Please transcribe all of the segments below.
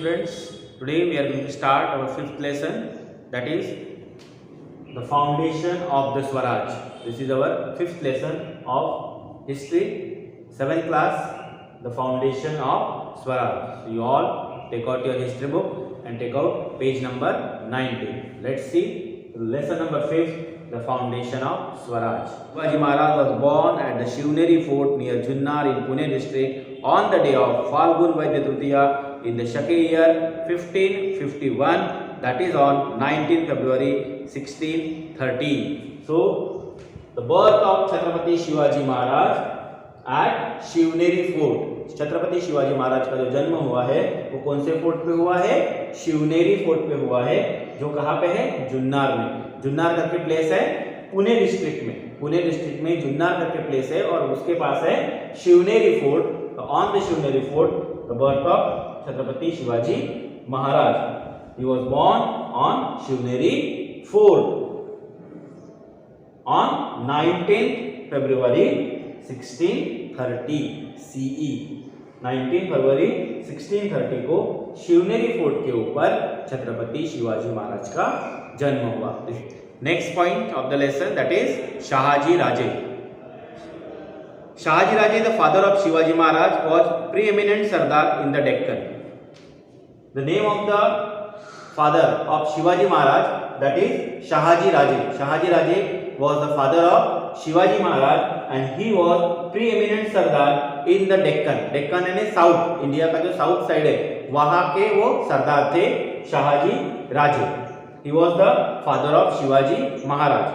students, today we are going to start our fifth lesson, that is the foundation of the Swaraj. This is our fifth lesson of history, 7th class, the foundation of Swaraj. So you all take out your history book and take out page number 90. Let's see lesson number 5, the foundation of Swaraj. Shivaji Maharaj was born at the Shivneri fort near Junnar in Pune district on the day of Falgun Vaidya Tritiya in the Shaki year 1551, that is on 19 February 1630. So the birth of Chhatrapati Shivaji Maharaj at Shivneri fort. Chhatrapati Shivaji महाराज का जो जन्म हुआ है वो कौन से fort पे हुआ है? शिवनेरी फोर्ट पे हुआ है, जो कहाँ पे है? जुन्नार में। जुन्नार करके प्लेस है पुणे डिस्ट्रिक्ट में। पुणे डिस्ट्रिक्ट में जुन्नार करके प्लेस है और उसके पास है Shivneri fort. On the Shivneri fort the birth of Chhatrapati Shivaji Maharaj. He was born on Shivneri fort on 19th February 1630 CE। 19 फरवरी 1630 को शिवनेरी फोर्ट के ऊपर छत्रपति शिवाजी महाराज का जन्म हुआ। Next point of the lesson, that is Shahaji Raje. Shahaji Raje, the father of Shivaji Maharaj, was preeminent Sardar in the Deccan. The name of the father of Shivaji Maharaj, that is Shahaji Raje. Shahaji Raje was the father of Shivaji Maharaj and he was preeminent Sardar in the Deccan. Deccan यानी south, India का जो south side है वहां के वो सरदार थे शाहाजी राजे। He was the father of Shivaji Maharaj.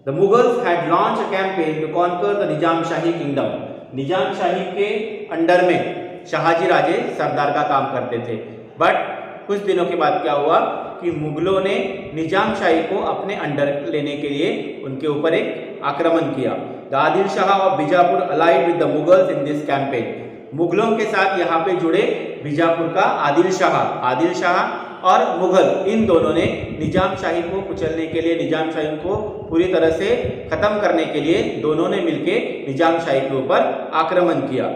The Mughals had launched a campaign to conquer the Nizam Shahi kingdom. निजाम शाही के under में शाहाजी राजे सरदार का काम करते थे, बट कुछ दिनों के बाद क्या हुआ कि मुगलों ने निजाम शाही को अपने अंडर लेने के लिए उनके ऊपर एक आक्रमण किया। The Adil Shah of Bijapur allied with the Mughals in this campaign. मुगलों के साथ यहाँ पे जुड़े बीजापुर का आदिल शाह और मुगल, इन दोनों ने निजाम शाही को कुचलने के लिए, निजाम शाही को पूरी तरह से खत्म करने के लिए दोनों ने मिलकर निजाम शाही के ऊपर आक्रमण किया।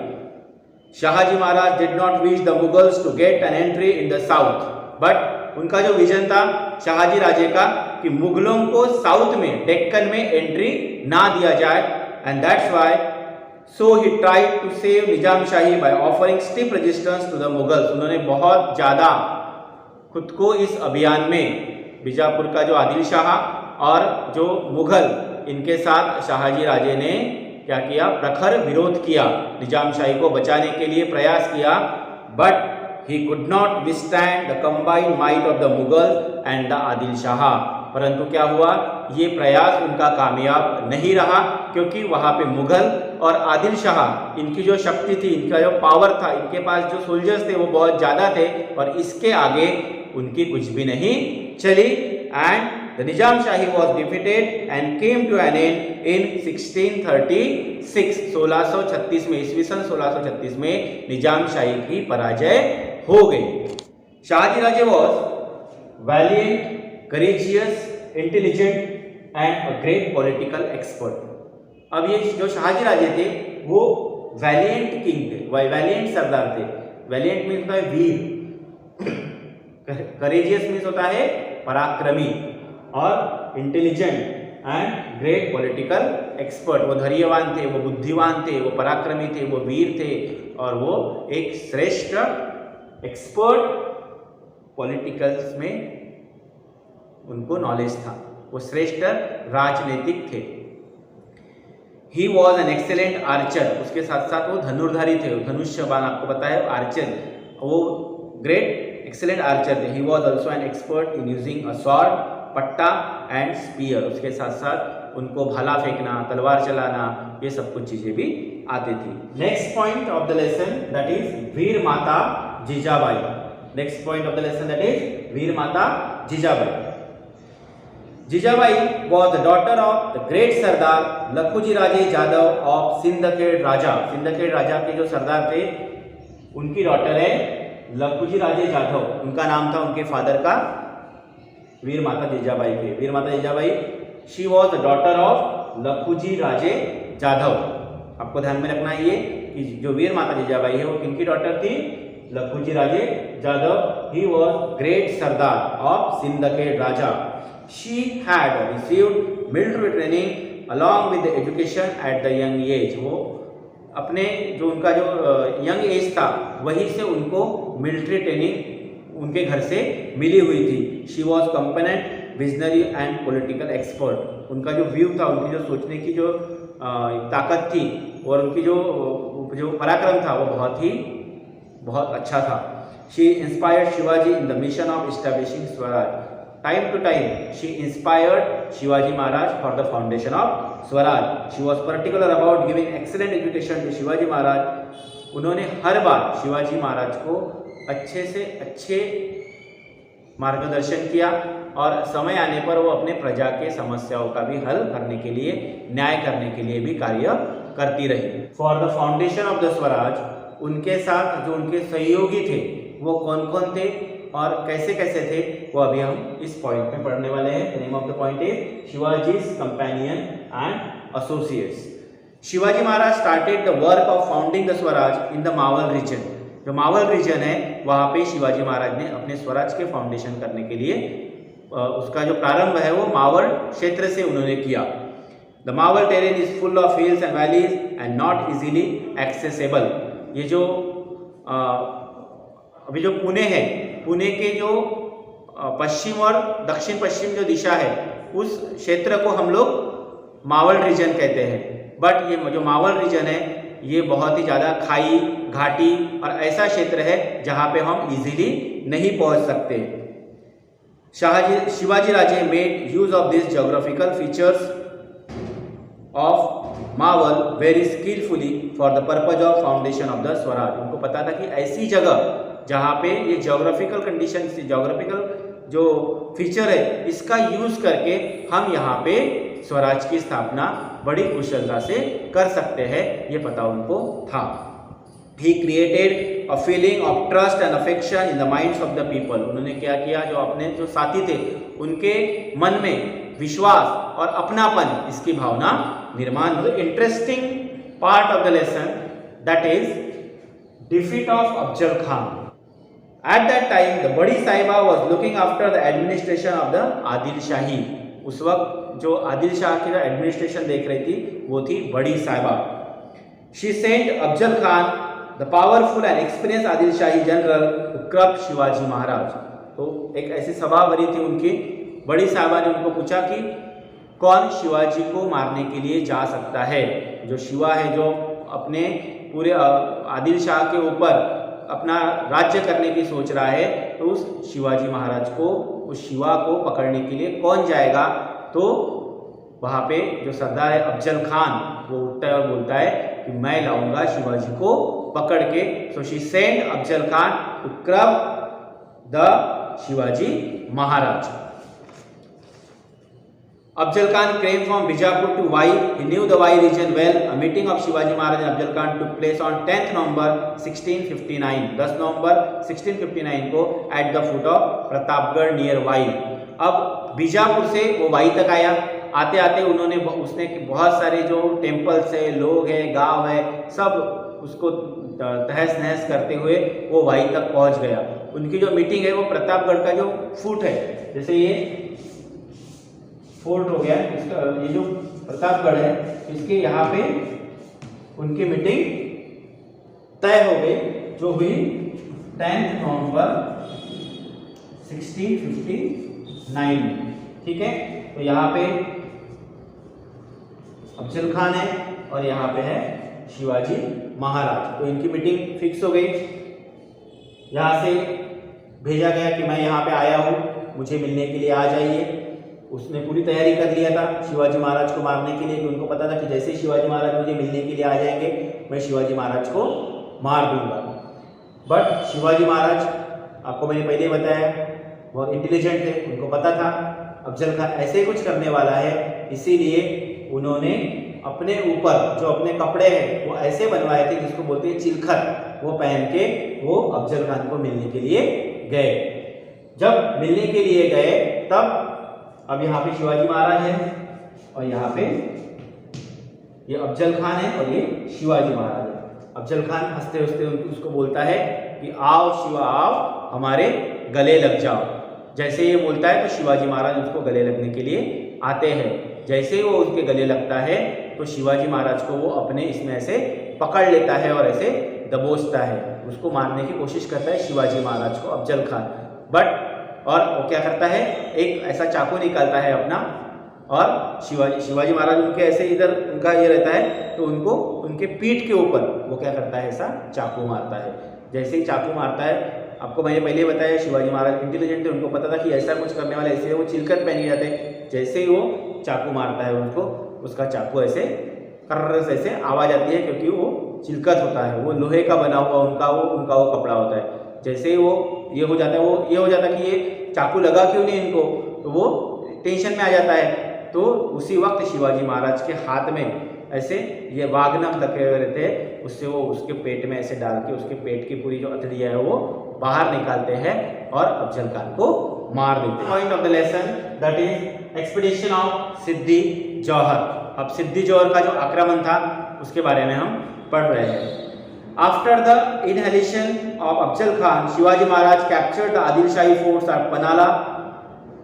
Shahaji Maharaj did not wish the Mughals to get an entry in the south, but उनका जो विजन था शाहाजी राजे का कि मुगलों को साउथ में, डेक्कन में एंट्री ना दिया जाए, and that's why so he tried to save Nizam Shahi by offering stiff resistance to the Mughals. उन्होंने बहुत ज्यादा खुद को इस अभियान में, बीजापुर का जो आदिल शाह और जो मुगल, इनके साथ शाहाजी राजे ने क्या किया? प्रखर विरोध किया, निजाम शाही को बचाने के लिए प्रयास किया, but he could not withstand the combined might of the Mughal and the Adil Shah. परंतु क्या हुआ? ये प्रयास उनका कामयाब नहीं रहा, क्योंकि वहां पे मुगल और आदिल शाह, इनकी जो शक्ति थी, इनका जो पावर था, इनके पास जो सोल्जर्स थे वो बहुत ज्यादा थे और इसके आगे उनकी कुछ भी नहीं चली। And the Nizam Shahi was defeated and came to an end in 1636। 1636 में, ईस्वी सन 1636 में निजाम शाही की पराजय हो गई। Shahaji Raje was valiant, courageous, intelligent and a great political expert. अब ये जो शाहाजी राजे थे वो वैलिएंट किंग थे, वैलिएंट सरदार थे। वैलिएंट मीन्स होता है वीर, करेजियस मीन्स होता है पराक्रमी, और intelligent and great political expert. वो धैर्यवान थे, वो बुद्धिवान थे, वो पराक्रमी थे, वो वीर थे और वो एक श्रेष्ठ एक्सपर्ट पॉलिटिकल्स में उनको नॉलेज था, वो श्रेष्ठ राजनीतिक थे। He was an excellent Archer, उसके साथ साथ वो धनुर्धारी थे, धनुष्य बाण आपको पता है आर्चर, वो ग्रेट एक्सेलेंट आर्चर थे। He was also an expert in using a sword, पट्टा एंड स्पीयर। उसके साथ साथ उनको भाला फेंकना, तलवार चलाना, ये सब कुछ चीजें भी आती थी। Next point of the lesson, that is Veer Mata Jijabai. Next point of the lesson, that is Veer Mata Jijabai. Jijabai was the daughter of the great Sardar Lakhuji Raje Jadav of सिंदखेड़ राजा। सिंदखेड़ राजा के जो सरदार थे उनकी डॉटर है लखुजी राजे जाधव, उनका नाम था उनके फादर का वीर माता जीजाबाई के। Veer Mata Jijabai, she was the daughter of Lakhuji Raje Jadhav. आपको ध्यान में रखना है ये कि जो वीर माता जीजाबाई है वो किनकी डॉटर थी? Lakhuji Raje Jadhav, he was great Sardar of Sindhkhed Raja. She had received military training along with the education at the young age. वो अपने जो उनका जो यंग एज था वहीं से उनको मिलिट्री ट्रेनिंग उनके घर से मिली हुई थी. She was component visionary and political expert. उनका जो व्यू था, उनकी जो सोचने की जो ताकत थी और उनकी जो पराक्रम था वो बहुत अच्छा था. She inspired Shivaji in the mission of establishing Swaraj. Time to time she inspired Shivaji Maharaj for the foundation of Swaraj. She was particular about giving excellent education to Shivaji Maharaj. उन्होंने हर बार शिवाजी महाराज को अच्छे से अच्छे मार्गदर्शन किया और समय आने पर वो अपने प्रजा के समस्याओं का भी हल करने के लिए, न्याय करने के लिए भी कार्य करती रही. For the foundation of the Swaraj, उनके साथ जो उनके सहयोगी थे वो कौन कौन थे और कैसे कैसे थे, वो अभी हम इस पॉइंट में पढ़ने वाले हैं. Name of the point is Shivaji's companion and associates. Shivaji Maharaj started the work of founding the swaraj in the Maval region. जो मावल रीजन है वहाँ पे शिवाजी महाराज ने अपने स्वराज के फाउंडेशन करने के लिए उसका जो प्रारंभ है वो मावल क्षेत्र से उन्होंने किया. The Maval terrain is full of hills and valleys and not easily accessible. ये जो अभी जो पुणे है, पुणे के जो पश्चिम और दक्षिण पश्चिम जो दिशा है उस क्षेत्र को हम लोग मावल रीजन कहते हैं. बट ये जो मावल रीजन है ये बहुत ही ज़्यादा खाई, घाटी और ऐसा क्षेत्र है जहाँ पे हम इजीली नहीं पहुँच सकते. Shivaji Raje made use of this geographical features of Maval very skilfully for the purpose of foundation of the Swaraj. उनको पता था कि ऐसी जगह जहाँ पे ये ज्योग्राफिकल कंडीशन, ज्योग्राफिकल जो फीचर है इसका यूज करके हम यहाँ पे स्वराज की स्थापना बड़ी कुशलता से कर सकते हैं, ये पता उनको था. He created a feeling of trust and affection in the minds of the people. उन्होंने क्या किया, जो अपने जो साथी थे उनके मन में विश्वास और अपनापन, इसकी भावना निर्माण हुई. Interesting part of the lesson that is defeat of Afzal Khan. At that time, the बड़ी साहिबा was looking after the administration of the Adil शाही. उस वक्त जो आदिल शाह की एडमिनिस्ट्रेशन देख रही थी वो थी बड़ी Sahiba. She sent Afzal Khan the powerful and experienced Adil Shahi general to curb Shivaji Maharaj. तो एक ऐसी सभा भरी थी उनकी. बड़ी साहिबा ने उनको पूछा कि कौन शिवाजी को मारने के लिए जा सकता है. जो शिवा है, जो अपने पूरे आदिल शाह के ऊपर अपना राज्य करने की सोच रहा है, तो उस शिवाजी महाराज को, उस शिवा को पकड़ने के लिए कौन जाएगा. तो वहाँ पे जो सरदार है अफजल खान, वो उठता है और बोलता है कि मैं लाऊंगा शिवाजी को पकड़ के. So she send Afzal Khan to curb the Shivaji Maharaj. Afzal Khan came from Bijapur to Vai. He knew the Vai region well. A meeting of Shivaji Maharaj and Afzal Khan took place on 10th November 1659. 10 नवंबर 1659 को at the foot of Pratapgarh near Vai. अब बीजापुर से वो Y तक आया. आते आते उसने बहुत सारे जो टेम्पल्स है, लोग है, गांव है, सब उसको तहस नहस करते हुए वो वाई तक पहुंच गया. उनकी जो मीटिंग है वो प्रतापगढ़ का जो फुट है, जैसे ये फोर्ट हो गया, इसका ये जो प्रतापगढ़ है इसके यहाँ पे उनकी मीटिंग तय हो गई, जो हुई 10 नवंबर 1659 में. ठीक है, तो यहाँ पे अफजल खान है और यहाँ पे है शिवाजी महाराज. तो इनकी मीटिंग फिक्स हो गई. यहाँ से भेजा गया कि मैं यहाँ पे आया हूँ, मुझे मिलने के लिए आ जाइए. उसने पूरी तैयारी कर लिया था शिवाजी महाराज को मारने के लिए, कि उनको पता था कि जैसे शिवाजी महाराज मुझे मिलने के लिए आ जाएंगे मैं शिवाजी महाराज को मार दूंगा. बट शिवाजी महाराज, आपको मैंने पहले ही बताया, बहुत इंटेलिजेंट थे. उनको पता था अफजल खान ऐसे कुछ करने वाला है, इसीलिए उन्होंने अपने ऊपर जो अपने कपड़े हैं वो ऐसे बनवाए थे, जिसको बोलते हैं चिलखत, वो पहन के वो अफजल खान को मिलने के लिए गए. जब मिलने के लिए गए तब अब यहाँ पे शिवाजी महाराज है और यहाँ पे ये अफजल खान है और ये शिवाजी महाराज है. अफजल खान हंसते हंसते उसको बोलता है कि आओ शिवा आओ, हमारे गले लग जाओ। जैसे ये बोलता है तो शिवाजी महाराज उसको गले लगने के लिए आते हैं। जैसे ही वो उसके गले लगता है तो शिवाजी महाराज को वो अपने इसमें ऐसे पकड़ लेता है और ऐसे दबोचता है, उसको मारने की कोशिश करता है शिवाजी महाराज को अफजल खान। बट और वो क्या करता है, एक ऐसा चाकू निकालता है अपना, और शिवाजी महाराज उनके ऐसे इधर उनका ये रहता है तो उनको उनके पीठ के ऊपर वो क्या करता है, ऐसा चाकू मारता है। जैसे ही चाकू मारता है, आपको मैंने पहले बताया शिवाजी महाराज इंटेलिजेंट थे, उनको पता था कि ऐसा कुछ करने वाला, ऐसे वो चिलकत पहन के जाते। जैसे ही वो चाकू मारता है उनको, उसका चाकू ऐसे कर्र से ऐसे आवाज आती है, क्योंकि वो चिलकत होता है, वो लोहे का बना हुआ उनका वो कपड़ा होता है। जैसे ही वो ये हो जाता है, वो ये हो जाता है कि ये चाकू लगा क्यों नहीं इनको, तो वो टेंशन में आ जाता है। तो उसी वक्त शिवाजी महाराज के हाथ में ऐसे ये वागनख लगे हुए रहते हैं, उससे वो उसके पेट में ऐसे डाल के उसके पेट की पूरी जो अतड़ियाँ है वो बाहर निकालते हैं और अफजल खान को मार देते हैं। Point of the lesson that is expedition of Siddi Jauhar. अब सिद्दी जौहर का जो आक्रमण था उसके बारे में हम पढ़ रहे हैं। After the annihilation of Afzal Khan, Shivaji Maharaj captured the Adil Shahi forts at Panhala,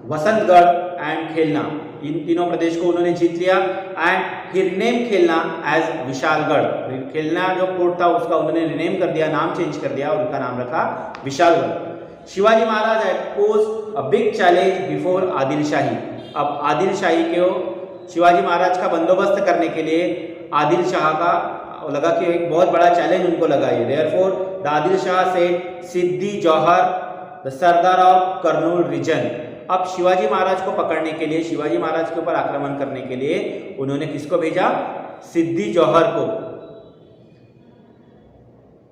Vasantgad and Khelna. इन तीनों प्रदेश को उन्होंने जीत लिया। And he rename Khelna as Vishalgad. Khelna जो फोर्ट था उसका उन्होंने रिनेम कर दिया, नाम चेंज कर दिया और उनका नाम रखा Vishalgad. Shivaji Maharaj had posed a big challenge before Adil Shahi. अब आदिल शाही को शिवाजी महाराज का बंदोबस्त करने के लिए आदिल शाह का लगा कि एक बहुत बड़ा चैलेंज उनको लगा ये। Therefore the Adil Shah sent Siddi Jauhar the sardar of Kurnool region. अब शिवाजी महाराज को पकड़ने के लिए, शिवाजी महाराज के ऊपर आक्रमण करने के लिए उन्होंने किसको भेजा, सिद्दी जौहर को।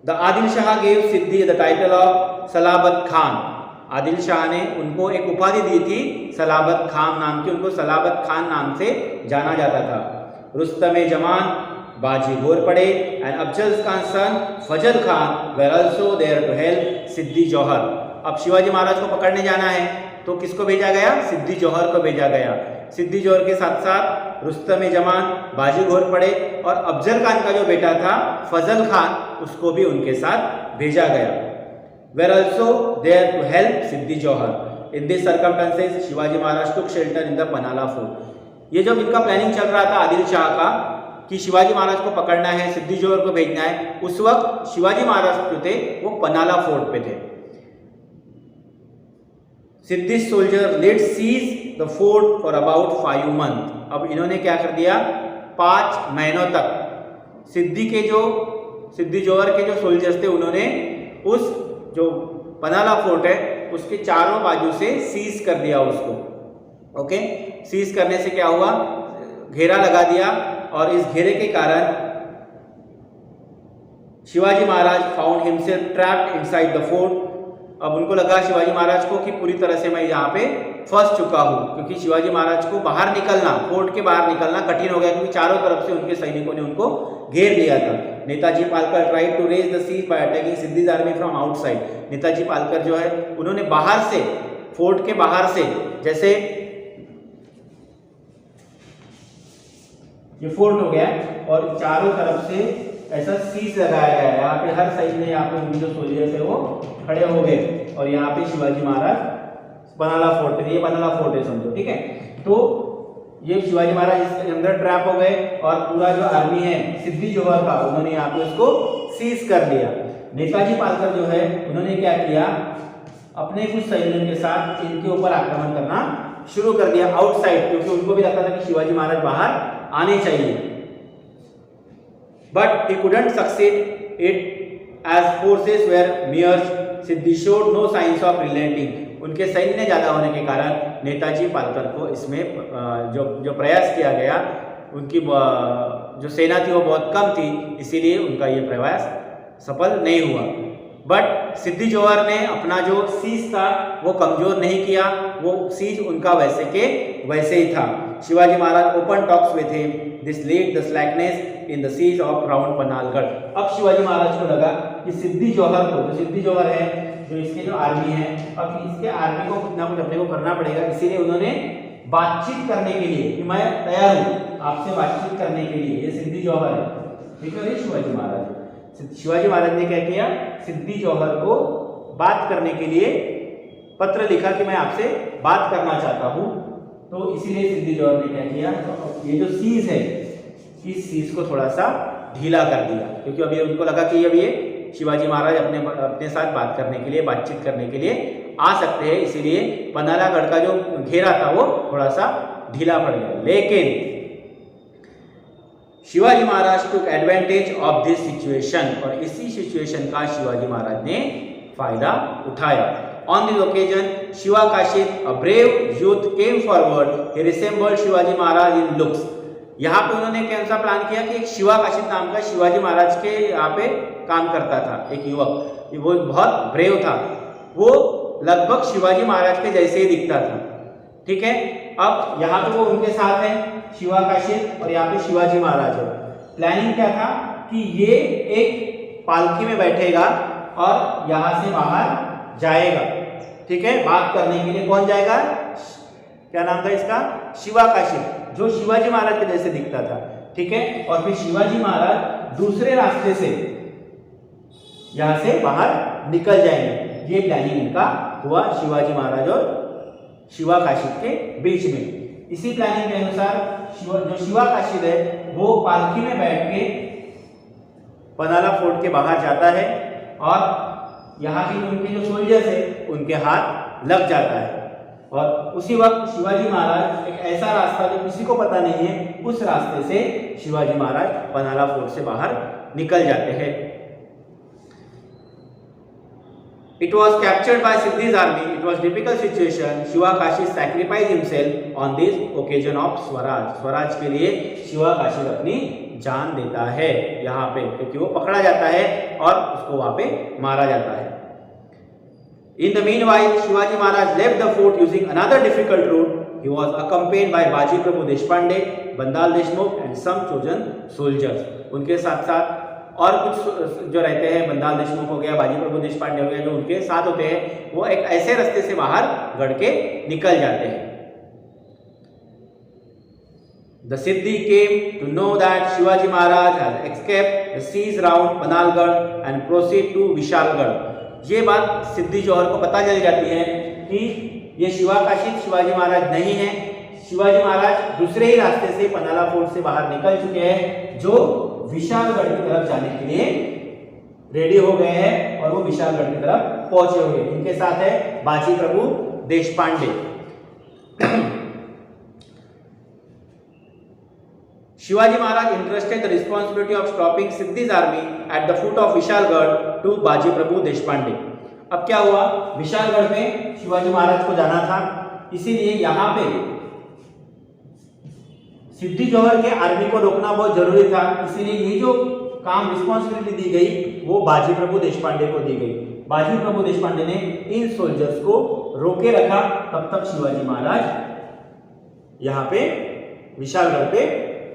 The Adil Shah gave Siddi the title of Salabat Khan. Adil Shah ने उनको एक उपाधि दी थी सलाबत खान नाम की, उनको सलाबत खान नाम से जाना जाता था। Rustam Zaman Baji Ghorpade and Afzal Khan son Fazal Khan were also there to help Siddi Jauhar. अब शिवाजी महाराज को पकड़ने जाना है तो किसको भेजा गया, सिद्दी जौहर को भेजा गया। सिद्दी जौहर के साथ साथ रुस्तम जमान, बाजी घोरपड़े और अफजल खान का जो बेटा था फजल खान, उसको भी उनके साथ भेजा गया। Were also there to help Siddi Jauhar. In this circumstances Shivaji Maharaj took shelter in the Panhala fort. ये जब इनका प्लानिंग चल रहा था आदिल शाह का कि शिवाजी महाराज को पकड़ना है, सिद्दी जौहर को भेजना है, उस वक्त शिवाजी महाराज जो थे वो पनाला फोर्ट पे थे। Siddi soldier laid siege the fort for about 5 month. अब इन्होंने क्या कर दिया, 5 महीनों तक सिद्दी जौहर के जो सोल्जर्स थे उन्होंने उस जो पनाला फोर्ट है उसके चारों बाजू से सीज कर दिया उसको। ओके, सीज करने से क्या हुआ, घेरा लगा दिया और इस घेरे के कारण Shivaji Maharaj found himself trapped inside the fort. अब उनको लगा शिवाजी महाराज को कि पूरी तरह से मैं यहाँ पे फंस चुका हूँ, क्योंकि शिवाजी महाराज को बाहर निकलना, फोर्ट के बाहर निकलना कठिन हो गया, क्योंकि चारों तरफ से उनके सैनिकों ने उनको घेर लिया था। Netaji Palkar tried to raise the siege by attacking Siddi's army from outside. Netaji Palkar जो है उन्होंने बाहर से, फोर्ट के बाहर से, जैसे ये फोर्ट हो गया और चारों तरफ से ऐसा सीज लगाया गया है। यहाँ पे हर साइड में यहाँ पे उनके जो सोल्जर्स है वो खड़े हो गए और यहाँ पे शिवाजी महाराज पनाला फोर्ट पे, ये पनाला फोर्ट है समझो, ठीक है। तो ये शिवाजी महाराज इसके अंदर ट्रैप हो गए और पूरा जो आर्मी है सिद्दी जौहर का, उन्होंने यहाँ पे उसको सीज कर दिया। नेताजी पालकर जो है उन्होंने क्या किया, अपने कुछ सैनिकों के साथ इनके ऊपर आक्रमण करना शुरू कर दिया आउटसाइड, क्योंकि उनको भी लगता था कि शिवाजी महाराज बाहर आने चाहिए। But he couldn't succeed it as forces were मियर्स। Siddi showed no signs of relenting. उनके सैन्य ज्यादा होने के कारण नेताजी पालकर को इसमें जो प्रयास किया गया, उनकी जो सेना थी वो बहुत कम थी, इसीलिए उनका ये प्रयास सफल नहीं हुआ। बट सिद्दी जौहर ने अपना जो सीज था वो कमजोर नहीं किया, वो सीज उनका वैसे के वैसे ही था। शिवाजी महाराज ओपन टॉक्स में थे, this lead the slackness in the siege of round Panhalgad. Shivaji Shivaji Maharaj को लगा कि सिद्दी जौहर को, जो सिद्दी जौहर है, जो इसके जो आर्मी है, अब इसके आर्मी को कुछ ना कुछ अपने को करना पड़ेगा, इसीलिए उन्होंने बातचीत करने के लिए कि मैं तैयार हूँ आपसे बातचीत करने के लिए, ये सिद्दी जौहर है, ठीक है, शिवाजी महाराज। शिवाजी महाराज ने क्या किया, सिद्दी जौहर को बात करने के लिए पत्र लिखा कि मैं आपसे बात करना चाहता हूं। तो इसीलिए सिद्दी जौहर ने क्या किया, ये जो सीज है इस सीज को थोड़ा सा ढीला कर दिया, क्योंकि अभी उनको लगा कि अब ये शिवाजी महाराज अपने साथ बात करने के लिए, बातचीत करने के लिए आ सकते हैं, इसीलिए पन्हालागढ़ का जो घेरा था वो थोड़ा सा ढीला पड़ गया। लेकिन Shivaji Maharaj took advantage of this situation, और इसी सिचुएशन का शिवाजी महाराज ने फायदा उठाया। On this occasion Shiva Kashid a brave youth came forward, he resembled Shivaji Maharaj in looks. यहाँ पे उन्होंने कौन सा प्लान किया कि एक शिवा काशिद नाम का शिवाजी महाराज के यहाँ पे काम करता था एक युवक, वो बहुत ब्रेव था, वो लगभग शिवाजी महाराज के जैसे ही दिखता था। ठीक है, अब यहाँ पे वो उनके साथ है शिवा काशिद और यहाँ पे शिवाजी महाराज है। प्लानिंग क्या था कि ये एक पालकी में बैठेगा और यहाँ से बाहर जाएगा। ठीक है, बात करने के लिए कौन जाएगा, क्या नाम था इसका, शिवा काशिद, जो शिवाजी महाराज के जैसे दिखता था। ठीक है, और फिर शिवाजी महाराज दूसरे रास्ते से यहां से बाहर निकल जाएंगे। ये प्लानिंग उनका हुआ शिवाजी महाराज और शिवा काशिद के बीच में। इसी प्लानिंग के अनुसार जो शिवा काशिद है वो पालकी में बैठ के पन्हाला फोर्ट के बाहर जाता है और यहाँ के उनके जो सोल्जर्स है उनके हाथ लग जाता है। और उसी वक्त शिवाजी महाराज एक ऐसा रास्ता जो किसी को पता नहीं है, उस रास्ते से शिवाजी महाराज पन्हाला फोर्ट से बाहर निकल जाते हैं। It was captured by Siddhi's army. It was difficult situation. Shiva Kashid sacrificed himself on this occasion of Swaraj. Swaraj के लिए शिवा काशिद अपनी जान देता है यहाँ पे, क्योंकि वो पकड़ा जाता है और उसको वहां पे मारा जाता है। In the meanwhile, Shivaji Maharaj left the fort using another difficult route. He was accompanied by Baji Prabhu Deshpande, Bandal Deshmukh and some chosen soldiers. उनके साथ साथ और कुछ जो रहते हैं, बंदाल देशमुख हो गया, बाजी प्रभु देशपांडे हो गया, जो उनके साथ होते हैं, वो एक ऐसे रास्ते से बाहर गढ़ के निकल जाते हैं। The Siddhi came to know that Shivaji Maharaj had escaped the siege round Panalgarh and proceed to Vishalgarh. ये बात सिद्धि जौहर को पता चल जाती है कि ये शिवा काशिद शिवाजी महाराज नहीं है, शिवाजी महाराज दूसरे ही रास्ते से पन्हाला फोर्ट से बाहर निकल चुके हैं, जो विशालगढ़ की तरफ जाने के लिए रेडी हो गए हैं और वो विशालगढ़ की तरफ पहुंचे हुए। इनके साथ है Baji Prabhu Deshpande. Shivaji Maharaj entrusted the responsibility of stopping Siddi's army at the foot of Vishalgad to Baji Prabhu Deshpande. अब क्या हुआ, विशालगढ़ में शिवाजी महाराज को जाना था, इसीलिए यहां पे सिद्धि जौहर के आर्मी को रोकना बहुत जरूरी था। इसीलिए ये जो काम रिस्पॉन्सिबिलिटी दी गई वो बाजी प्रभु देशपांडे को दी गई। बाजी प्रभु देशपांडे ने इन सोल्जर्स को रोके रखा। तब तक शिवाजी महाराज यहाँ पे विशालगढ़ पे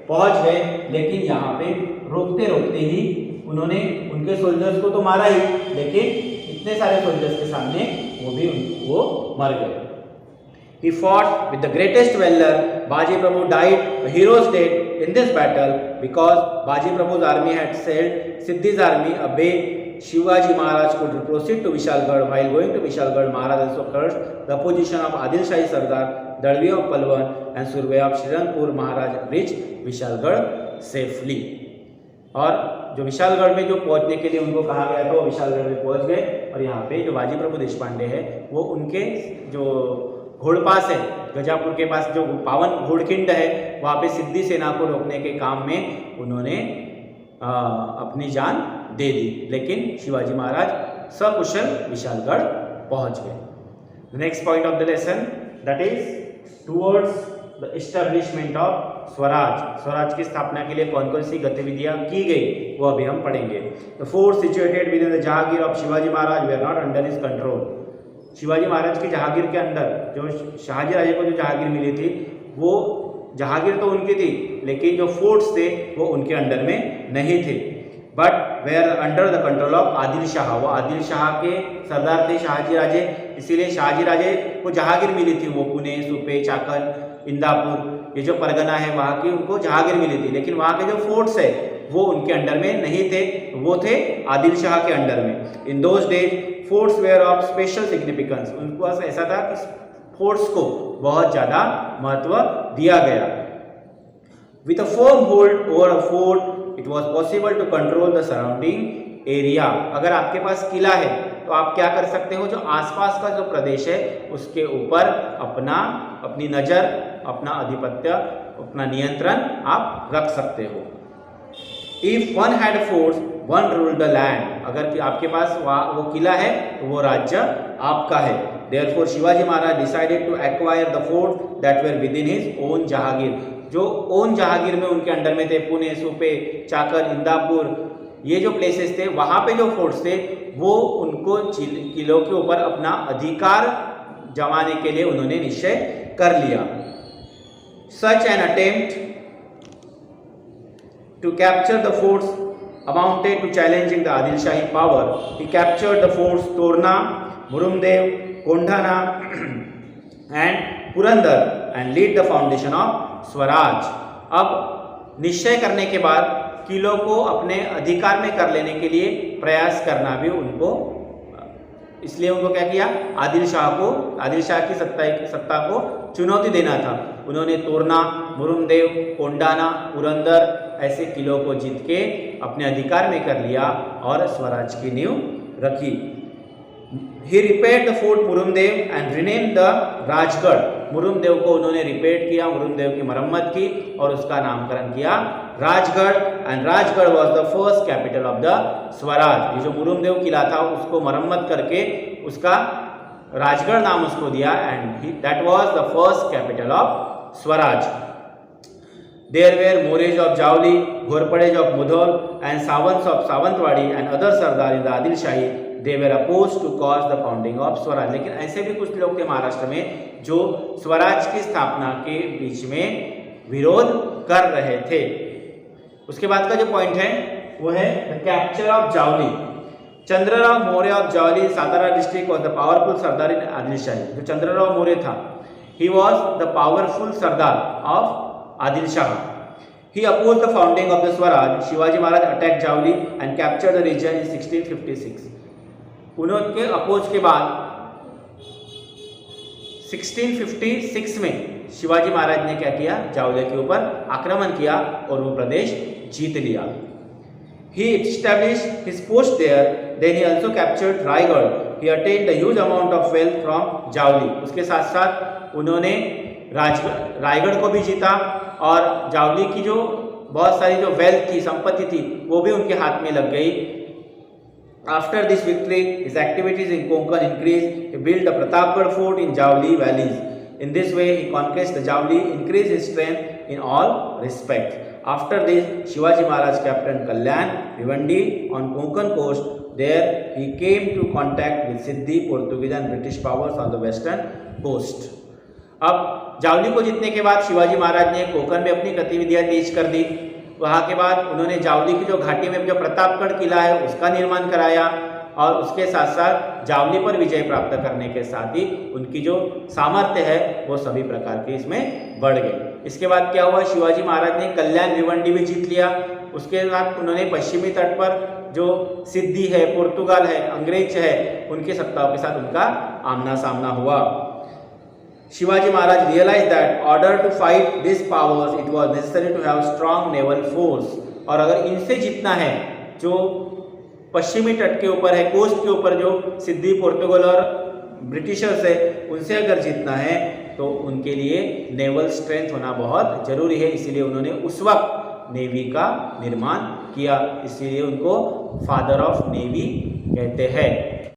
पहुंच गए, लेकिन यहाँ पे रोकते रोकते ही उन्होंने उनके सोल्जर्स को तो मारा ही, लेकिन इतने सारे सोल्जर्स के सामने वो मर गए। He fought with the greatest valor. Baji Prabhu died a hero's death in this battle because Baji Prabhu's army had sailed Siddhi's army away. Shivaji Maharaj could proceed to Vishalgarh. While going to Vishalgarh, Maharaj also cursed the position of Adil Shahi Sardar, Dadvi of Palwan and Survey of Shiranpur. Maharaj reached Vishalgarh safely. और जो विशालगढ़ में जो पहुंचने के लिए उनको कहा गया था वो विशालगढ़ में पहुंच गए। और यहाँ पे जो बाजी प्रभु देशपांडे है वो उनके जो घोड़पास है, गजापुर के पास जो पावन घोड़किंड है, वहाँ पे सिद्धि सेना को रोकने के काम में उन्होंने अपनी जान दे दी, लेकिन शिवाजी महाराज सकुशल विशालगढ़ पहुंच गए। Next point of the lesson that is towards the establishment of Swaraj. Swaraj की स्थापना के लिए कौन कौन सी गतिविधियां की गई वो अभी हम पढ़ेंगे। The fort situated within the jagir of Shivaji Maharaj they are not under his control. Shivaji Maharaj की जहांगीर के अंदर जो शाहजी राजे को जो जहांगीर मिली थी वो जहांगीर तो उनकी थी, लेकिन जो फोर्ट्स थे वो उनके अंडर में नहीं थे, but were under the control of Adil Shah. वो आदिल शाह के सरदार थे शाहजी राजे, इसीलिए शाहजी राजे को जहांगीर मिली थी। वो पुणे, सुपे, चाकन, इंदापुर, ये जो परगना है वहाँ की उनको जहांगीर मिली थी, लेकिन वहाँ के जो फोर्ट्स है वो उनके अंडर में नहीं थे, वो थे आदिल शाह के अंडर में। In those days forts were of special significance, उनको ऐसा था कि फोर्ट्स को बहुत ज़्यादा महत्व दिया गया। With a firm hold over a fort it was possible to control the surrounding area. अगर आपके पास किला है तो आप क्या कर सकते हो, जो आसपास का जो प्रदेश है उसके ऊपर अपनी नज़र, अपना आधिपत्य, अपना नियंत्रण आप रख सकते हो। If one had force one rule the land, अगर कि आपके पास वो किला है तो वो राज्य आपका है। Therefore Shivaji Maharaj decided to acquire the fort that were within his own jagir, जो ओन जहांगीर में उनके अंडर में थे, पुणे, सुपे, चाकर, इंदापुर, ये जो प्लेसेस थे वहाँ पे जो फोर्ट्स थे वो उनको किलों के ऊपर अपना अधिकार जमाने के लिए उन्होंने निश्चय कर लिया। Such an attempt to capture the forts amounted to challenging the Adil Shahi power. He captured the forts Torna, Murumdev, Kondhana and Purandar and laid the foundation of Swaraj. अब निश्चय करने के बाद किलों को अपने अधिकार में कर लेने के लिए प्रयास करना भी उनको, इसलिए उनको क्या किया, आदिल शाह की सत्ता को चुनौती देना था। उन्होंने तोरना, मुरुमदेव, कोंडाना, पुरंदर ऐसे किलों को जीत के अपने अधिकार में कर लिया और स्वराज की नींव रखी। He repaired the fort Murumdev and renamed the Rajgad, Murumdev को उन्होंने रिपेयर किया, मुरुमदेव की मरम्मत की और उसका नामकरण किया Rajgarh. And Rajgarh was the first capital of the Swaraj, ये जो मुरुमदेव किला था उसको मरम्मत करके उसका राजगढ़ नाम उसको दिया and that was the first capital of Swaraj. There were Morej of Javli, Ghorpadej of Mudhol and Sawants of Sawantwadi and other Sardar in the Adil Shahi. They were opposed to cause the founding of Swaraj. लेकिन ऐसे भी कुछ लोग थे महाराष्ट्र में जो स्वराज की स्थापना के बीच में विरोध कर रहे थे। उसके बाद का जो पॉइंट है वो है the capture of Javali. Chandrarao Maurya of Javali, Satara district was the powerful sardar in Adil Shahi. जो चंद्रराव मौर्य था, he was the powerful sardar of Adil Shah. He opposed the founding of the Swaraj. Shivaji Maharaj attacked Javli and captured the region in 1656. उनके oppose के बाद 1656 में शिवाजी महाराज ने क्या किया, जावली के ऊपर आक्रमण किया और वो प्रदेश जीत लिया। He established his post there. Then he also captured Raigad. He attained a huge amount of wealth from Javli. उसके साथ साथ उन्होंने रायगढ़ को भी जीता और जावली की जो बहुत सारी जो वेल्थ थी, संपत्ति थी, वो भी उनके हाथ में लग गई। After this victory his activities in Konkan increase. He build the Pratapgad fort in Javli valleys. In this way he conquest the Javli, increase his strength in all respect. After this Shivaji Maharaj कैप्टन Kalyan Bhiwandi on Konkan coast. There he came to contact with Siddi, Portuguese and British powers on the western coast. अब जावली को जीतने के बाद शिवाजी महाराज ने कोंकण में अपनी गतिविधियां तेज कर दी। वहाँ के बाद उन्होंने जावली की जो घाटी में जो प्रतापगढ़ किला है उसका निर्माण कराया और उसके साथ साथ जावली पर विजय प्राप्त करने के साथ ही उनकी जो सामर्थ्य है वो सभी प्रकार के इसमें बढ़ गई। इसके बाद क्या हुआ, शिवाजी महाराज ने कल्याण भिवंडी भी जीत लिया। उसके बाद उन्होंने पश्चिमी तट पर जो सिद्धि है, पुर्तगाल है, अंग्रेज है, उनकी सत्ताओं के साथ उनका आमना सामना हुआ। Shivaji Maharaj realized that order to fight these powers it was necessary to have strong naval force. और अगर इनसे जीतना है, जो पश्चिमी तट के ऊपर है, कोस्ट के ऊपर जो सिद्धि, पोर्तुगल और ब्रिटिशर्स है, उनसे अगर जीतना है तो उनके लिए नेवल स्ट्रेंथ होना बहुत जरूरी है। इसीलिए उन्होंने उस वक्त नेवी का निर्माण किया, इसीलिए उनको फादर ऑफ नेवी कहते हैं।